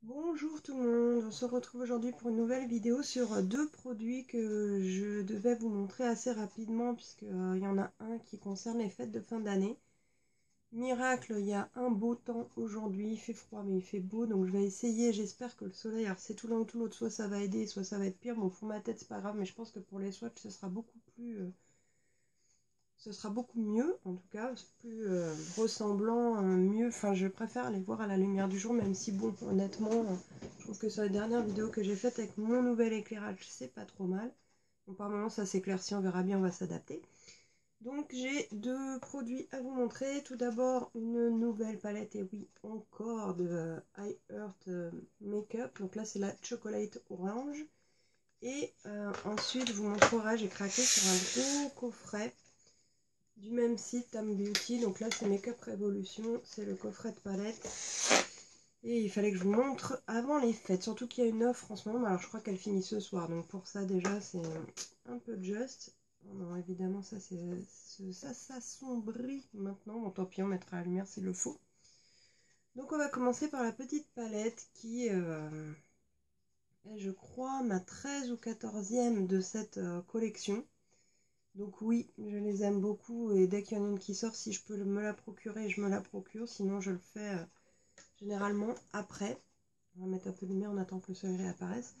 Bonjour tout le monde, on se retrouve aujourd'hui pour une nouvelle vidéo sur deux produits que je devais vous montrer assez rapidement puisqu'il y en a un qui concerne les fêtes de fin d'année. Miracle, il y a un beau temps aujourd'hui, il fait froid mais il fait beau donc je vais essayer, j'espère que le soleil, alors c'est tout l'un ou tout l'autre, soit ça va aider, soit ça va être pire. Bon, pour ma tête c'est pas grave mais je pense que pour les swatchs ce sera beaucoup mieux, en tout cas, plus ressemblant, mieux. Enfin, je préfère les voir à la lumière du jour, même si, bon, honnêtement, je trouve que sur les dernières vidéos que j'ai faites avec mon nouvel éclairage, c'est pas trop mal. Donc, par moment, ça s'éclaircit, on verra bien, on va s'adapter. Donc, j'ai deux produits à vous montrer. Tout d'abord, une nouvelle palette, et oui, encore de I Heart Makeup. Donc là, c'est la Chocolate Orange. Et ensuite, je vous montrerai, j'ai craqué sur un gros coffret du même site, Tam Beauty. Donc là c'est Make Up Revolution, c'est le coffret de palette et il fallait que je vous montre avant les fêtes, surtout qu'il y a une offre en ce moment. Alors je crois qu'elle finit ce soir, donc pour ça déjà c'est un peu juste. Non, évidemment ça s'assombrit maintenant. Bon, tant pis, on mettra la lumière s'il le faut. Donc on va commencer par la petite palette qui est je crois ma 13 ou 14e de cette collection. Donc oui, je les aime beaucoup et dès qu'il y en a une qui sort, si je peux me la procurer, je me la procure. Sinon, je le fais généralement après. On va mettre un peu de lumière en attendant que le soleil réapparaisse.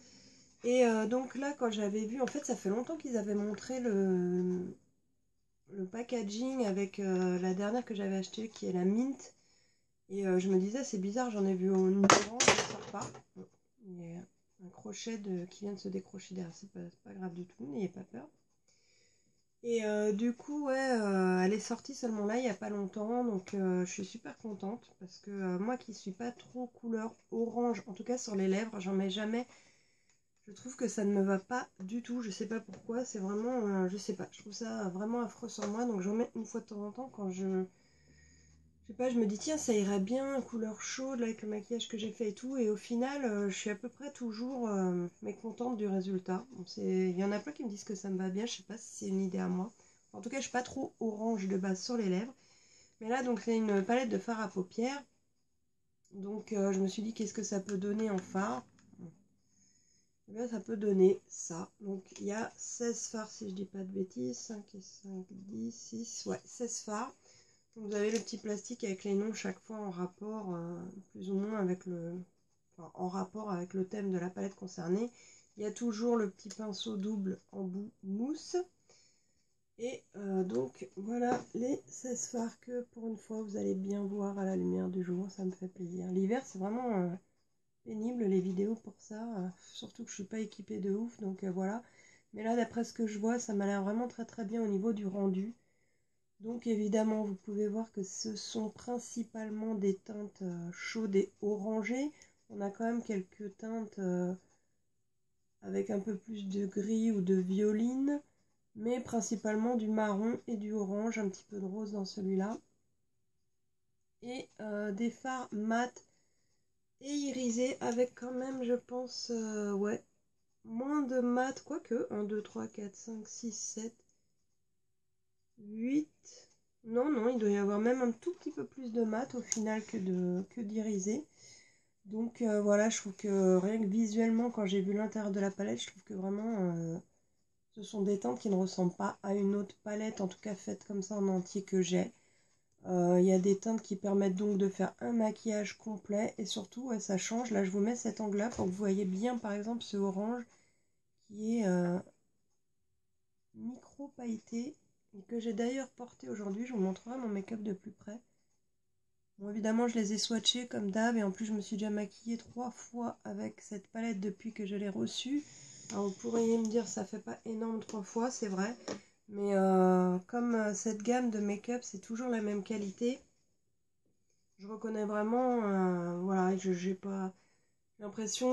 Et donc là, quand j'avais vu, en fait, ça fait longtemps qu'ils avaient montré le packaging avec la dernière que j'avais achetée, qui est la Mint. Et je me disais, c'est bizarre, j'en ai vu une orange, elle ne sort pas. Bon, il y a un crochet qui vient de se décrocher derrière, c'est pas grave du tout, n'ayez pas peur. Et du coup, ouais, elle est sortie seulement là, il n'y a pas longtemps, donc je suis super contente, parce que moi qui suis pas trop couleur orange, en tout cas sur les lèvres, j'en mets jamais. Je trouve que ça ne me va pas du tout, je sais pas pourquoi, c'est vraiment, je sais pas, je trouve ça vraiment affreux sur moi, donc j'en mets une fois de temps en temps quand je sais pas, je me dis tiens ça irait bien, couleur chaude là, avec le maquillage que j'ai fait et tout, et au final je suis à peu près toujours mécontente du résultat. Bon, il y en a plein qui me disent que ça me va bien, je sais pas si c'est une idée à moi. En tout cas je suis pas trop orange de base sur les lèvres. Mais là donc c'est une palette de fard à paupières. Donc je me suis dit qu'est-ce que ça peut donner en fard. Et bien ça peut donner ça. Donc il y a 16 fards si je dis pas de bêtises, 5 et 5, 10, 6, ouais 16 fards. Vous avez le petit plastique avec les noms chaque fois en rapport, plus ou moins avec en rapport avec le thème de la palette concernée. Il y a toujours le petit pinceau double en bout mousse. Et donc voilà les 16 fards que pour une fois vous allez bien voir à la lumière du jour, ça me fait plaisir. L'hiver c'est vraiment pénible les vidéos pour ça, surtout que je suis pas équipée de ouf, donc voilà. Mais là d'après ce que je vois ça m'a l'air vraiment très très bien au niveau du rendu. Donc évidemment, vous pouvez voir que ce sont principalement des teintes chaudes et orangées. On a quand même quelques teintes avec un peu plus de gris ou de violine, mais principalement du marron et du orange, un petit peu de rose dans celui-là. Et des fards mat et irisés avec quand même, je pense, ouais, moins de mat, quoique 1, 2, 3, 4, 5, 6, 7, 8... Non, non, il doit y avoir même un tout petit peu plus de mat au final que d'irisé. Donc voilà, je trouve que rien que visuellement, quand j'ai vu l'intérieur de la palette, je trouve que vraiment, ce sont des teintes qui ne ressemblent pas à une autre palette, en tout cas faite comme ça en entier que j'ai. Il y a des teintes qui permettent donc de faire un maquillage complet et surtout, ouais, ça change. Là, je vous mets cet angle-là pour que vous voyez bien, par exemple, ce orange qui est micro pailleté et que j'ai d'ailleurs porté aujourd'hui. Je vous montrerai mon make-up de plus près. Bon, évidemment, je les ai swatchés comme d'hab et en plus, je me suis déjà maquillée 3 fois avec cette palette depuis que je l'ai reçue. Alors, vous pourriez me dire, ça fait pas énorme 3 fois, c'est vrai. Mais comme cette gamme de make-up, c'est toujours la même qualité, je reconnais vraiment, voilà, j'ai pas l'impression,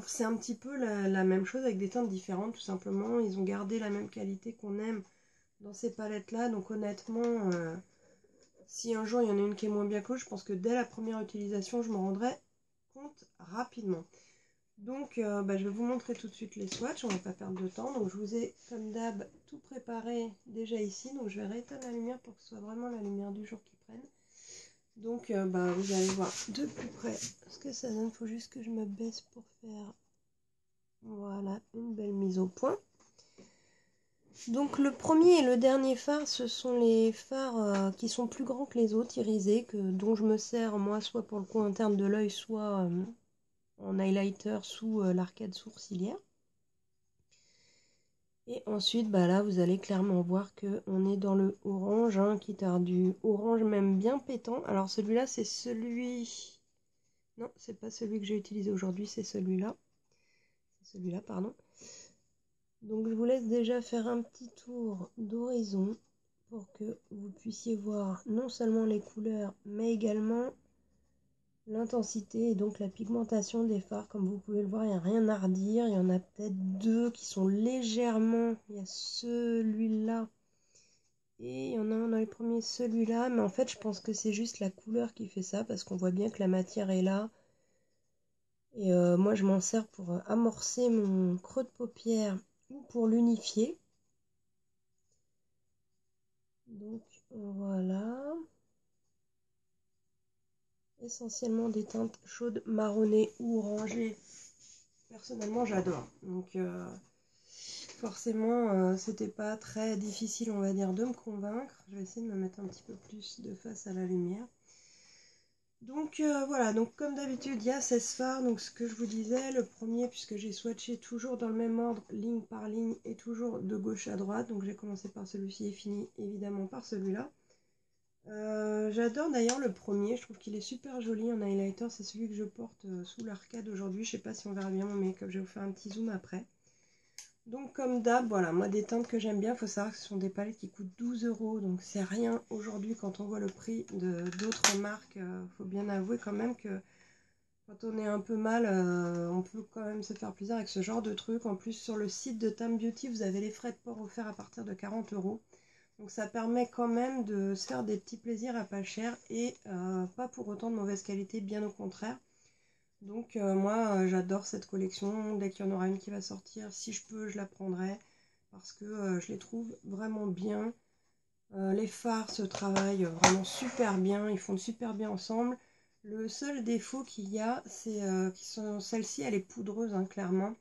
c'est un petit peu la même chose avec des teintes différentes, tout simplement. Ils ont gardé la même qualité qu'on aime dans ces palettes-là, donc honnêtement... si un jour il y en a une qui est moins bien que l'autre, je pense que dès la première utilisation, je m'en rendrai compte rapidement. Donc, je vais vous montrer tout de suite les swatchs, on ne va pas perdre de temps. Donc, je vous ai, comme d'hab, tout préparé déjà ici. Donc, je vais rééteindre la lumière pour que ce soit vraiment la lumière du jour qui prenne. Donc bah, vous allez voir de plus près ce que ça donne. Il faut juste que je me baisse pour faire, voilà, une belle mise au point. Donc le premier et le dernier phare, ce sont les phares qui sont plus grands que les autres, irisés, dont je me sers moi soit pour le coin interne de l'œil, soit en highlighter sous l'arcade sourcilière. Et ensuite, bah là, vous allez clairement voir qu'on est dans le orange, hein, qui est du orange même bien pétant. Alors celui-là, c'est celui... Non, c'est pas celui que j'ai utilisé aujourd'hui, c'est celui-là. C'est celui-là, pardon. Donc je vous laisse déjà faire un petit tour d'horizon pour que vous puissiez voir non seulement les couleurs, mais également l'intensité et donc la pigmentation des fards. Comme vous pouvez le voir, il n'y a rien à redire. Il y en a peut-être deux qui sont légèrement... Il y a celui-là et il y en a un dans les premiers, celui-là. Mais en fait, je pense que c'est juste la couleur qui fait ça parce qu'on voit bien que la matière est là. Et moi, je m'en sers pour amorcer mon creux de paupière ou pour l'unifier. Donc voilà. Essentiellement des teintes chaudes, marronnées ou orangées. Personnellement, j'adore. Donc forcément, c'était pas très difficile, on va dire, de me convaincre. Je vais essayer de me mettre un petit peu plus de face à la lumière. Donc voilà, donc comme d'habitude, il y a 16 fards. Donc ce que je vous disais, le premier, puisque j'ai swatché toujours dans le même ordre, ligne par ligne, et toujours de gauche à droite. Donc j'ai commencé par celui-ci et fini évidemment par celui-là. J'adore d'ailleurs le premier, je trouve qu'il est super joli en highlighter. C'est celui que je porte sous l'arcade aujourd'hui. Je sais pas si on verra bien mon make-up, je vais vous faire un petit zoom après. Donc comme d'hab, voilà, moi des teintes que j'aime bien, il faut savoir que ce sont des palettes qui coûtent 12 €, donc c'est rien aujourd'hui quand on voit le prix d'autres marques. Faut bien avouer quand même que quand on est un peu mal, on peut quand même se faire plaisir avec ce genre de truc. En plus sur le site de Tam Beauty, vous avez les frais de port offerts à partir de 40 €. Donc ça permet quand même de se faire des petits plaisirs à pas cher et pas pour autant de mauvaise qualité, bien au contraire. Donc moi j'adore cette collection. Dès qu'il y en aura une qui va sortir, si je peux je la prendrai parce que je les trouve vraiment bien. Les fards se travaillent vraiment super bien, ils font super bien ensemble. Le seul défaut qu'il y a, c'est que celle-ci elle est poudreuse, hein, clairement.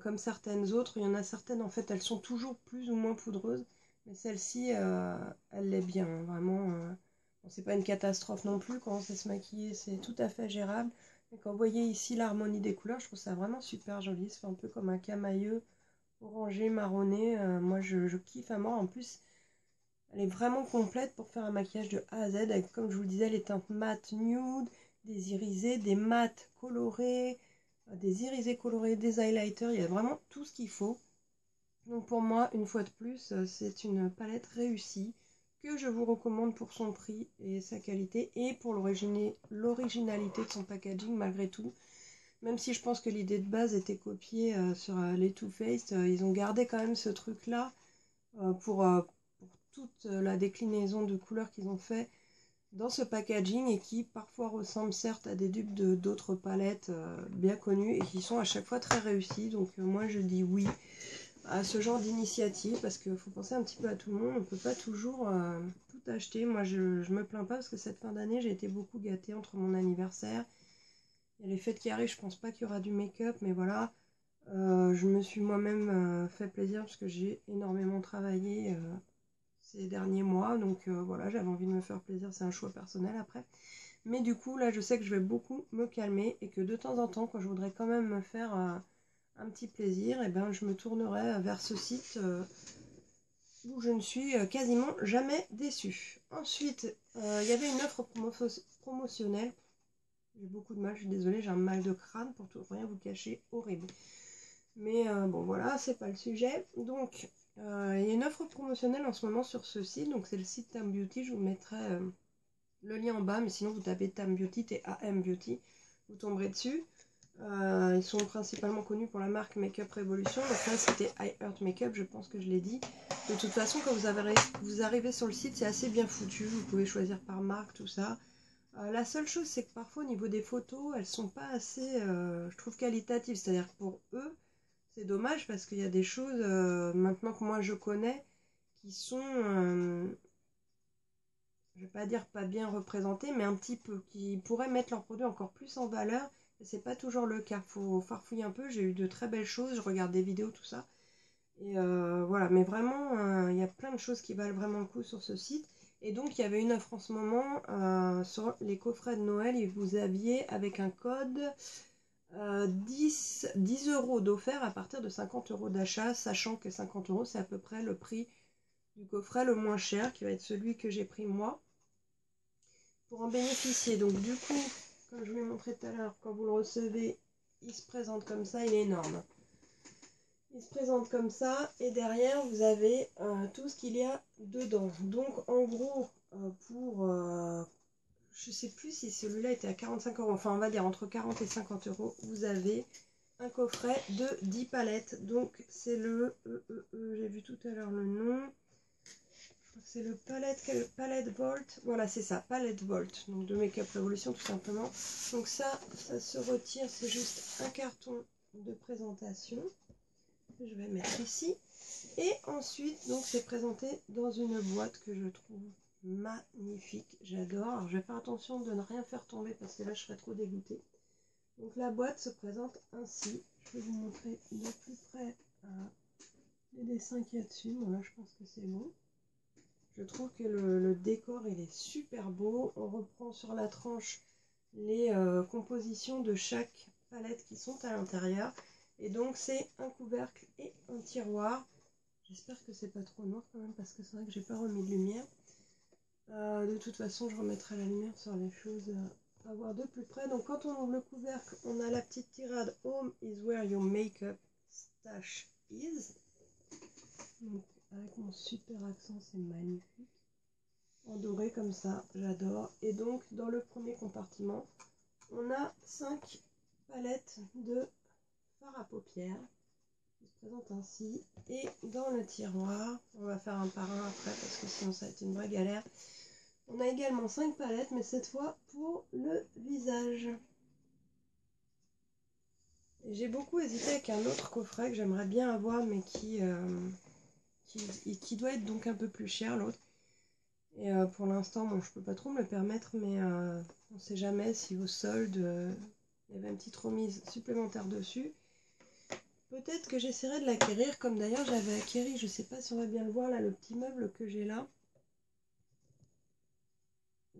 Comme certaines autres, il y en a certaines en fait elles sont toujours plus ou moins poudreuses. Mais celle-ci, elle l'est bien, hein, vraiment. Bon, c'est pas une catastrophe non plus, quand on sait se maquiller, c'est tout à fait gérable. Et quand vous voyez ici l'harmonie des couleurs, je trouve ça vraiment super joli. C'est un peu comme un camailleux orangé, marronné. Moi, je kiffe à mort. En plus, elle est vraiment complète pour faire un maquillage de A à Z, avec, comme je vous le disais, les teintes mat nude, des irisés, des mats colorés, des irisés colorés, des highlighters. Il y a vraiment tout ce qu'il faut. Donc pour moi, une fois de plus, c'est une palette réussie que je vous recommande pour son prix et sa qualité et pour l'originalité de son packaging malgré tout. Même si je pense que l'idée de base était copiée sur les Too Faced, ils ont gardé quand même ce truc-là pour toute la déclinaison de couleurs qu'ils ont fait dans ce packaging et qui parfois ressemble certes à des dupes d'autres palettes bien connues et qui sont à chaque fois très réussies. Donc moi je dis oui à ce genre d'initiative parce qu'il faut penser un petit peu à tout le monde, on ne peut pas toujours tout acheter. Moi je me plains pas parce que cette fin d'année j'ai été beaucoup gâtée entre mon anniversaire, il y a les fêtes qui arrivent, je pense pas qu'il y aura du make-up, mais voilà, je me suis moi-même fait plaisir parce que j'ai énormément travaillé ces derniers mois, donc voilà, j'avais envie de me faire plaisir, c'est un choix personnel après. Mais du coup là je sais que je vais beaucoup me calmer et que de temps en temps quand je voudrais quand même me faire un petit plaisir, et ben je me tournerai vers ce site où je ne suis quasiment jamais déçue. Ensuite, il y avait une offre promotionnelle. J'ai beaucoup de mal, je suis désolée, j'ai un mal de crâne pour tout rien vous cacher, horrible. Mais bon voilà, c'est pas le sujet. Donc, il y a une offre promotionnelle en ce moment sur ce site, donc c'est le site Tam Beauty, je vous mettrai le lien en bas, mais sinon vous tapez Tam Beauty, T-A-M Beauty, vous tomberez dessus. Ils sont principalement connus pour la marque Makeup Revolution. Donc là c'était I Heart Makeup, je pense que je l'ai dit. De toute façon quand vous arrivez sur le site, c'est assez bien foutu, vous pouvez choisir par marque, tout ça. La seule chose c'est que parfois au niveau des photos, elles sont pas assez, je trouve, qualitatives. C'est-à-dire que pour eux, c'est dommage parce qu'il y a des choses maintenant que moi je connais qui sont je vais pas dire pas bien représentés, mais un petit peu, qui pourraient mettre leurs produits encore plus en valeur. Et c'est pas toujours le cas, faut farfouiller un peu. J'ai eu de très belles choses, je regarde des vidéos, tout ça. Et voilà, mais vraiment, il y a plein de choses qui valent vraiment le coup sur ce site. Et donc, il y avait une offre en ce moment sur les coffrets de Noël. Et vous aviez, avec un code, 10 € d'offert à partir de 50 € d'achat, sachant que 50 €, c'est à peu près le prix du coffret le moins cher, qui va être celui que j'ai pris moi, pour en bénéficier. Donc, du coup, comme je vous l'ai montré tout à l'heure, quand vous le recevez, il se présente comme ça, il est énorme. Il se présente comme ça et derrière vous avez tout ce qu'il y a dedans. Donc en gros je sais plus si celui-là était à 45 €, enfin on va dire entre 40 et 50 €, vous avez un coffret de 10 palettes. Donc c'est le, j'ai vu tout à l'heure le nom, je crois que c'est le Palette Vault, voilà c'est ça, Palette Vault, donc de Make Up Revolution tout simplement. Donc ça se retire, c'est juste un carton de présentation. Je vais mettre ici. Et ensuite, donc c'est présenté dans une boîte que je trouve magnifique. J'adore. Alors je vais faire attention de ne rien faire tomber parce que là je serais trop dégoûtée. Donc la boîte se présente ainsi. Je vais vous montrer de plus près les dessins qu'il y a dessus. Bon là je pense que c'est bon. Je trouve que le décor il est super beau. On reprend sur la tranche les compositions de chaque palette qui sont à l'intérieur. Et donc c'est un couvercle et un tiroir. J'espère que c'est pas trop noir quand même parce que c'est vrai que j'ai pas remis de lumière. De toute façon je remettrai la lumière sur les choses à voir de plus près. Donc quand on ouvre le couvercle, on a la petite tirade Home is where your makeup stash is. Donc avec mon super accent, c'est magnifique. En doré comme ça, j'adore. Et donc dans le premier compartiment, on a 5 palettes de fard à paupières qui se présentent ainsi. Et dans le tiroir, on va faire un par un après parce que sinon ça va être une vraie galère. On a également 5 palettes, mais cette fois pour le visage. J'ai beaucoup hésité avec un autre coffret que j'aimerais bien avoir, mais qui doit être donc un peu plus cher, l'autre. Et pour l'instant, bon, je peux pas trop me le permettre, mais on sait jamais si au solde, il y avait une petite remise supplémentaire dessus. Peut-être que j'essaierai de l'acquérir, comme d'ailleurs j'avais acquéri, je sais pas si on va bien le voir là, le petit meuble que j'ai là.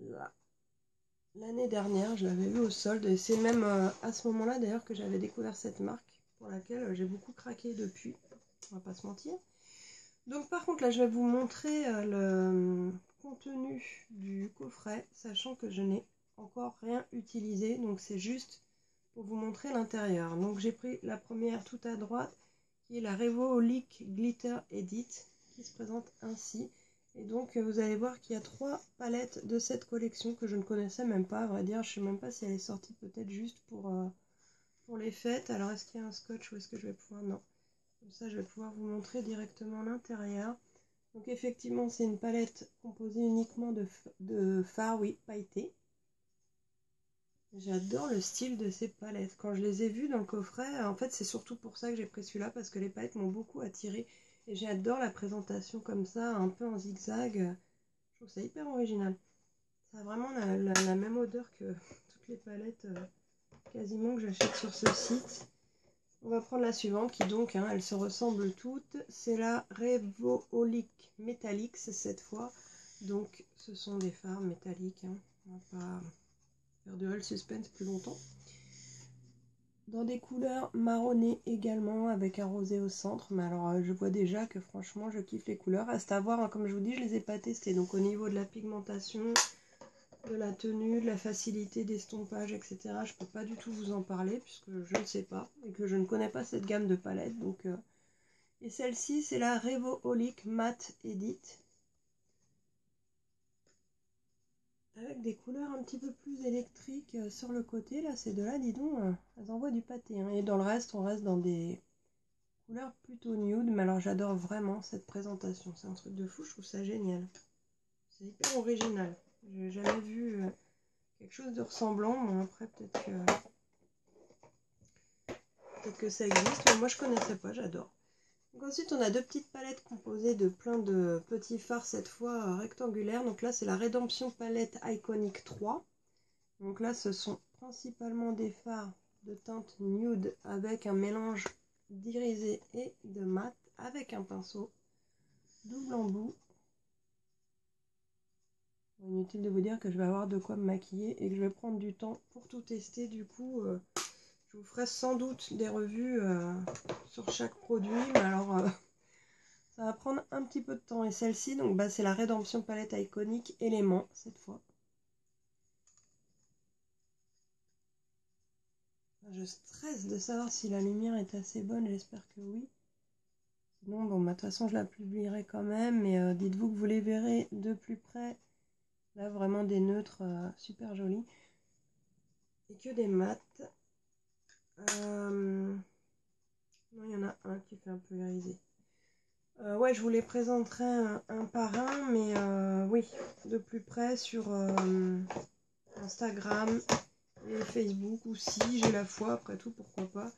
Là. L'année dernière, je l'avais vu au solde, et c'est même à ce moment-là d'ailleurs que j'avais découvert cette marque, pour laquelle j'ai beaucoup craqué depuis, on va pas se mentir. Donc par contre là, je vais vous montrer le contenu du coffret, sachant que je n'ai encore rien utilisé, donc c'est juste pour vous montrer l'intérieur. Donc j'ai pris la première tout à droite, qui est la Revolic Glitter Edit, qui se présente ainsi. Et donc vous allez voir qu'il y a 3 palettes de cette collection que je ne connaissais même pas, à vrai dire. Je ne sais même pas si elle est sortie peut-être juste pour les fêtes. Alors est-ce qu'il y a un scotch ou est-ce que je vais pouvoir... Non. Comme ça je vais pouvoir vous montrer directement l'intérieur. Donc effectivement c'est une palette composée uniquement de fard, oui, pailleté. J'adore le style de ces palettes. Quand je les ai vues dans le coffret, en fait c'est surtout pour ça que j'ai pris celui-là, parce que les palettes m'ont beaucoup attirée. Et j'adore la présentation comme ça, un peu en zigzag. Je trouve ça hyper original. Ça a vraiment la même odeur que toutes les palettes quasiment que j'achète sur ce site. On va prendre la suivante qui donc, elles se ressemblent toutes. C'est la Revolic Metallics cette fois. Donc ce sont des fards métalliques. On va pas faire durer le suspense plus longtemps. Dans des couleurs marronnées également, avec un rosé au centre. Mais alors je vois déjà que franchement je kiffe les couleurs. Reste à voir, comme je vous dis, je les ai pas testées. Donc au niveau de la pigmentation, de la tenue, de la facilité d'estompage, etc. Je peux pas du tout vous en parler puisque je ne sais pas et que je ne connais pas cette gamme de palettes. Donc, et celle-ci c'est la Revolic Matte Edit. Avec des couleurs un petit peu plus électriques sur le côté. Là, ces deux-là, dis donc, elles envoient du pâté. Et dans le reste, on reste dans des couleurs plutôt nude. Mais alors, j'adore vraiment cette présentation. C'est un truc de fou, je trouve ça génial. C'est hyper original. J'ai jamais vu quelque chose de ressemblant. Bon, après, peut-être que ça existe. Mais moi, je connaissais pas, j'adore. Donc ensuite, on a deux petites palettes composées de plein de petits fards, cette fois rectangulaires. Donc là, c'est la Rédemption Palette Iconic 3. Donc là, ce sont principalement des fards de teinte nude avec un mélange d'irisé et de mat avec un pinceau double embout. Inutile de vous dire que je vais avoir de quoi me maquiller et que je vais prendre du temps pour tout tester. Du coup, je vous ferai sans doute des revues sur chaque produit. Mais alors, ça va prendre un petit peu de temps. Et celle-ci, donc, c'est la Rédemption Palette Iconique Élément cette fois. Je stresse de savoir si la lumière est assez bonne. J'espère que oui. Sinon, bon, de toute façon, je la publierai quand même. Mais dites-vous que vous les verrez de plus près. Là, vraiment des neutres super jolis. Et que des mats. Non, il y en a un qui fait un peu irisé. Ouais, je vous les présenterai un par un, mais oui, de plus près sur Instagram et Facebook, ou si j'ai la foi, après tout, pourquoi pas,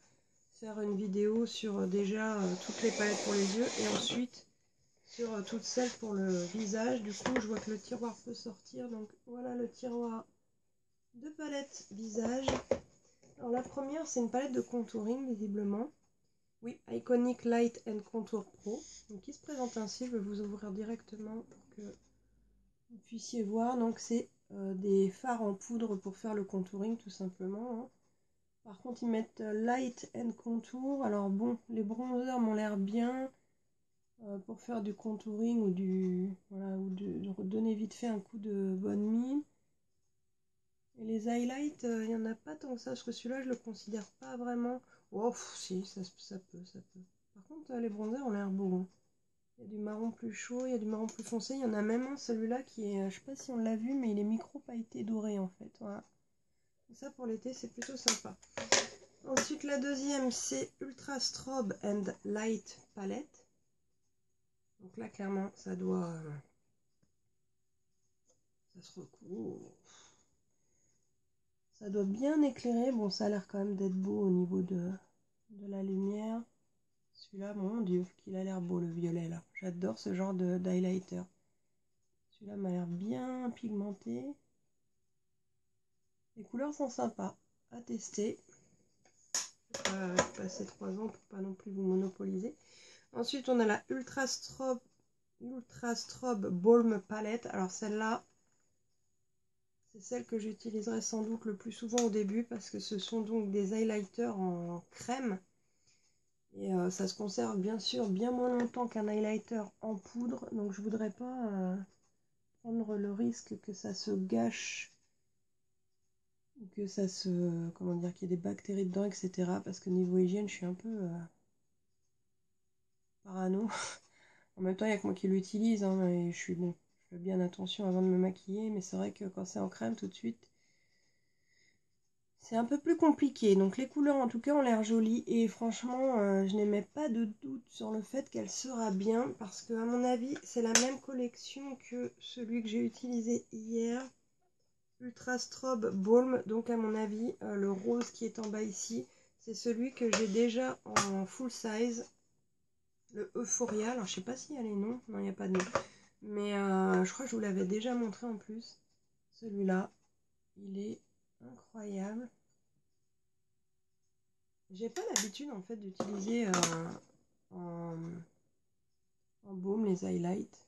faire une vidéo sur déjà toutes les palettes pour les yeux, et ensuite sur toutes celles pour le visage. Du coup, je vois que le tiroir peut sortir, donc voilà le tiroir de palettes visage. Alors la première, c'est une palette de contouring, visiblement. Oui, Iconic Light and Contour Pro. Donc, qui se présente ainsi. Je vais vous ouvrir directement pour que vous puissiez voir. Donc, c'est des fards en poudre pour faire le contouring, tout simplement. Hein. Par contre, ils mettent Light and Contour. Alors, bon, les bronzers m'ont l'air bien pour faire du contouring ou voilà, ou de donner vite fait un coup de bonne mine. Et les highlights, il n'y en a pas tant que ça, parce que celui-là, je le considère pas vraiment. Oh, si, ça peut. Par contre, les bronzers ont l'air beaux. Hein. Il y a du marron plus chaud, il y a du marron plus foncé. Il y en a même un, celui-là, qui est, je sais pas si on l'a vu, mais il est micro pailleté doré, en fait. Voilà. Et ça, pour l'été, c'est plutôt sympa. Ensuite, la deuxième, c'est Ultra Strobe and Light Palette. Donc là, clairement, ça doit... ça se recouvre. Ça doit bien éclairer. Bon, ça a l'air quand même d'être beau au niveau de la lumière. Celui-là, mon dieu, qu'il a l'air beau, le violet, là. J'adore ce genre d'highlighter. Celui-là m'a l'air bien pigmenté. Les couleurs sont sympas à tester. Je vais pas passer 3 ans pour pas non plus vous monopoliser. Ensuite, on a la Ultra Strobe Balm Palette. Alors celle-là, c'est celle que j'utiliserai sans doute le plus souvent au début parce que ce sont donc des highlighters en crème. Et ça se conserve bien sûr bien moins longtemps qu'un highlighter en poudre. Donc je voudrais pas prendre le risque que ça se gâche ou que ça se... comment dire, qu'il y ait des bactéries dedans, etc. Parce que niveau hygiène, je suis un peu parano. En même temps, il n'y a que moi qui l'utilise, hein, et je fais bien attention avant de me maquiller, mais c'est vrai que quand c'est en crème, tout de suite, c'est un peu plus compliqué. Donc les couleurs, en tout cas, ont l'air jolies, et franchement, je n'émets pas de doute sur le fait qu'elle sera bien, parce que, à mon avis, c'est la même collection que celui que j'ai utilisé hier, Ultra Strobe Balm. Donc, à mon avis, le rose qui est en bas ici, c'est celui que j'ai déjà en full size. Le Euphoria, alors je sais pas s'il y a les noms, non il n'y a pas de nom, mais je crois que je vous l'avais déjà montré en plus. Celui-là, il est incroyable. J'ai pas l'habitude en fait d'utiliser en, en baume les highlights.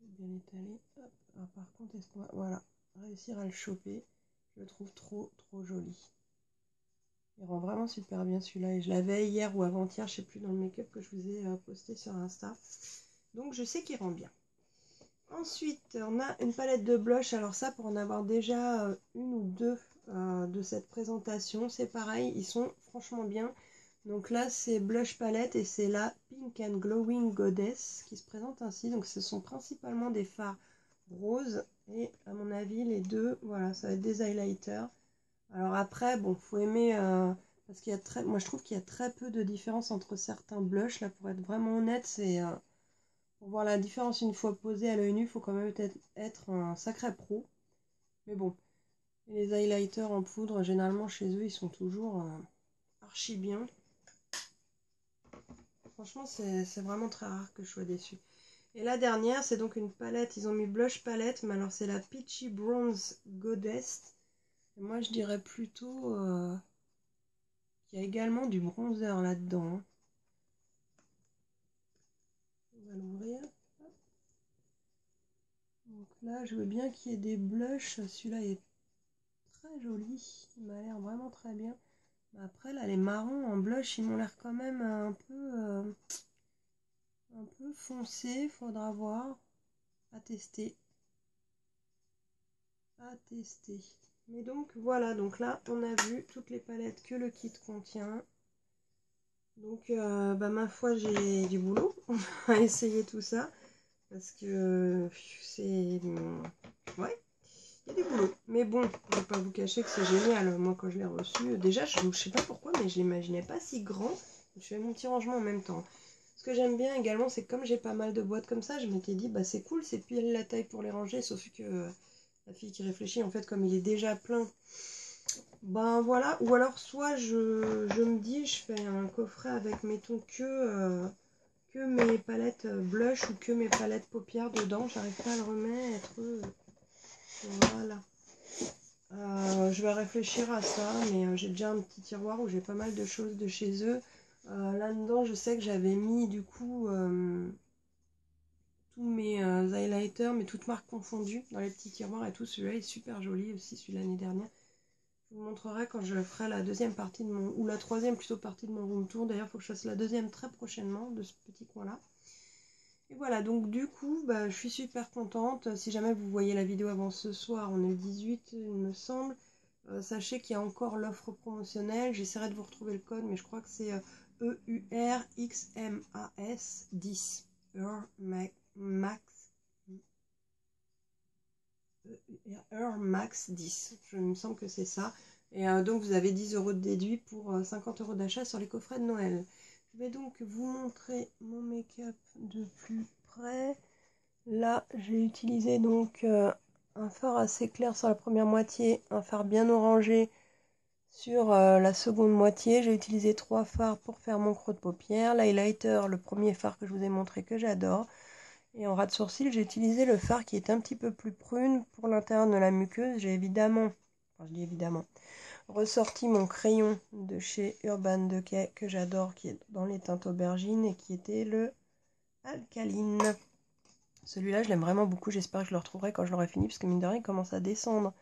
Je vais bien étaler. Hop. Alors, par contre, est-ce qu'on va réussir à le choper? Je le trouve trop joli. Il rend vraiment super bien celui-là. Et je l'avais hier ou avant-hier, je sais plus, dans le make-up que je vous ai posté sur Insta. Donc je sais qu'il rend bien. Ensuite, on a une palette de blush. Alors ça, pour en avoir déjà une ou deux de cette présentation, c'est pareil, ils sont franchement bien. Donc là, c'est Blush Palette et c'est la Pink and Glowing Goddess qui se présente ainsi. Donc ce sont principalement des fards roses et à mon avis, les deux, voilà, ça va être des highlighters. Alors après, bon, faut aimer, parce qu'il y a moi je trouve qu'il y a très peu de différence entre certains blushs. Là, pour être vraiment honnête, c'est... pour voir la différence une fois posé à l'œil nu, il faut quand même être un sacré pro. Mais bon, et les highlighters en poudre, généralement chez eux, ils sont toujours archi bien. Franchement, c'est vraiment très rare que je sois déçue. Et la dernière, c'est donc une palette. Ils ont mis blush palette, mais alors c'est la Peachy Bronze Goddess. Et moi, je dirais plutôt qu'il y a également du bronzer là-dedans. On va l'ouvrir. Donc là, je veux bien qu'il y ait des blushs. Celui-là est très joli. Il m'a l'air vraiment très bien. Après, là, les marrons en blush, ils m'ont l'air quand même un peu foncés. Faudra voir. À tester. À tester. Mais donc, voilà. Donc là, on a vu toutes les palettes que le kit contient. Donc, ma foi, j'ai du boulot. On va essayer tout ça. Parce que c'est... Ouais, il y a du boulot. Mais bon, je vais pas vous cacher que c'est génial. Moi, quand je l'ai reçu, déjà, je sais pas pourquoi, mais je l'imaginais pas si grand. Je fais mon petit rangement en même temps. Ce que j'aime bien également, c'est que comme j'ai pas mal de boîtes comme ça, je m'étais dit, bah c'est cool, c'est pile la taille pour les ranger. Sauf que la fille qui réfléchit, en fait, comme il est déjà plein, ben voilà. Ou alors, soit je me dis, je fais un coffret avec, mettons, que mes palettes blush ou que mes palettes paupières dedans. J'arrive pas à le remettre. Voilà. Je vais réfléchir à ça, mais j'ai déjà un petit tiroir où j'ai pas mal de choses de chez eux. Là-dedans, je sais que j'avais mis du coup tous mes highlighters, mais toutes marques confondues, dans les petits tiroirs et tout. Celui-là est super joli aussi, celui de l'année dernière. Je vous montrerai quand je ferai la deuxième partie de mon... ou la troisième plutôt partie de mon room tour. D'ailleurs, il faut que je fasse la deuxième très prochainement de ce petit coin-là. Et voilà, donc du coup, je suis super contente. Si jamais vous voyez la vidéo avant ce soir, on est le 18, il me semble. Sachez qu'il y a encore l'offre promotionnelle. J'essaierai de vous retrouver le code, mais je crois que c'est EURXMAS 10. Max 10. Je me semble que c'est ça. Et donc vous avez 10 € de déduit pour 50 € d'achat sur les coffrets de Noël. Je vais donc vous montrer mon make-up de plus près. Là, j'ai utilisé donc un fard assez clair sur la première moitié, un fard bien orangé sur la seconde moitié. J'ai utilisé 3 fards pour faire mon creux de paupière. L'highlighter, le premier fard que je vous ai montré que j'adore. Et en ras de sourcil, j'ai utilisé le fard qui est un petit peu plus prune pour l'intérieur de la muqueuse. J'ai évidemment, enfin je dis évidemment, ressorti mon crayon de chez Urban Decay que j'adore, qui est dans les teintes aubergines et qui était le Alcaline. Celui-là, je l'aime vraiment beaucoup. J'espère que je le retrouverai quand je l'aurai fini, parce que mine de rien, il commence à descendre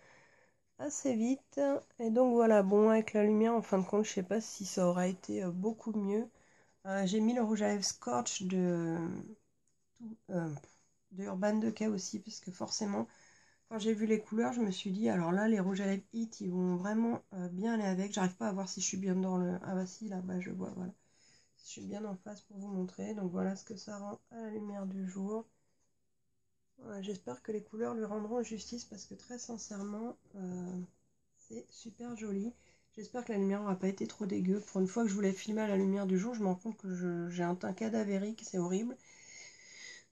assez vite. Et donc voilà, bon, avec la lumière, en fin de compte, je sais pas si ça aura été beaucoup mieux. J'ai mis le rouge à lèvres Scorch de Urban Decay aussi, parce que forcément, quand j'ai vu les couleurs, je me suis dit, alors là, les rouges à lèvres Hit, ils vont vraiment bien aller avec. J'arrive pas à voir si je suis bien dans le... Ah bah si, là-bas, je vois, voilà. Je suis bien en face pour vous montrer. Donc voilà ce que ça rend à la lumière du jour. J'espère que les couleurs lui rendront justice, parce que très sincèrement, c'est super joli. J'espère que la lumière n'aura pas été trop dégueu. Pour une fois que je voulais filmer à la lumière du jour, je me rends compte que j'ai un teint cadavérique, c'est horrible.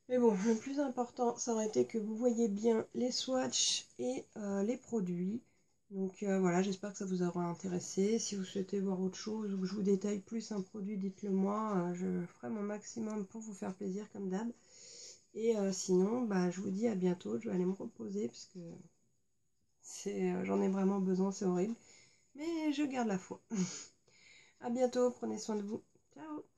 Mais bon, le plus important, ça aurait été que vous voyez bien les swatchs et les produits. Donc voilà, j'espère que ça vous aura intéressé. Si vous souhaitez voir autre chose ou que je vous détaille plus un produit, dites-le moi. Je ferai mon maximum pour vous faire plaisir comme d'hab. Et sinon, je vous dis à bientôt. Je vais aller me reposer parce que j'en ai vraiment besoin, c'est horrible. Mais je garde la foi. À bientôt, prenez soin de vous. Ciao!